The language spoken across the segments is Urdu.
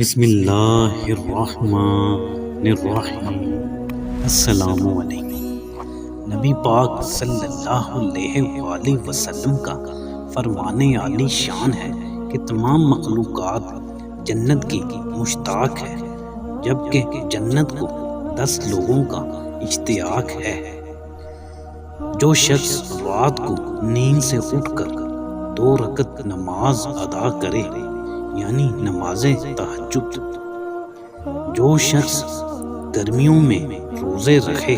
بسم اللہ الرحمن الرحیم۔ السلام علیکم۔ نبی پاک صلی اللہ علیہ وآلہ وسلم کا فرمان عالی شان ہے کہ تمام مخلوقات جنت کی مشتاق ہے، جبکہ جنت کو 10 لوگوں کا اشتیاق ہے۔ جو شخص رات کو نیند سے اٹھ کر 2 رکعت نماز ادا کرے یعنی نماز تہجد، جو شخص گرمیوں میں روزے رکھے،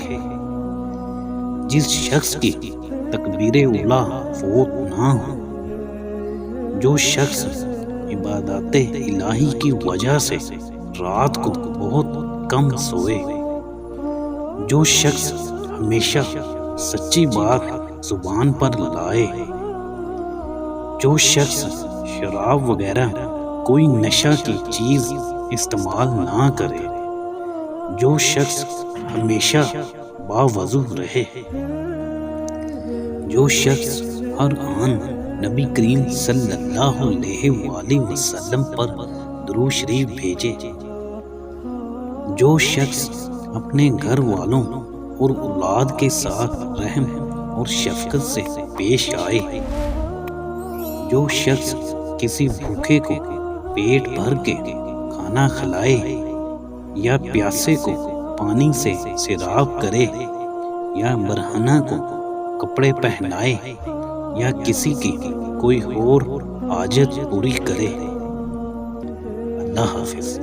جس شخص کی تکبیر اولیٰ فوت نہ ہو، جو شخص عبادات الہی کی وجہ سے رات کو بہت کم سوئے، جو شخص ہمیشہ سچی بات زبان پر لائے، جو شخص شراب وغیرہ کوئی نشہ کی چیز استعمال نہ کرے، جو شخص ہمیشہ باوضو رہے، جو شخص ہر آن نبی کریم صلی اللہ علیہ وآلہ وسلم پر درود شریف بھیجے، جو شخص اپنے گھر والوں اور اولاد کے ساتھ رحم اور شفقت سے پیش آئے، جو شخص کسی بھوکے کو پیٹ بھر کے کھانا کھلائے یا پیاسے کو پانی سے سیراب کرے یا برہنہ کو کپڑے پہنائے یا کسی کی کوئی اور حاجت پوری کرے۔ اللہ حافظ۔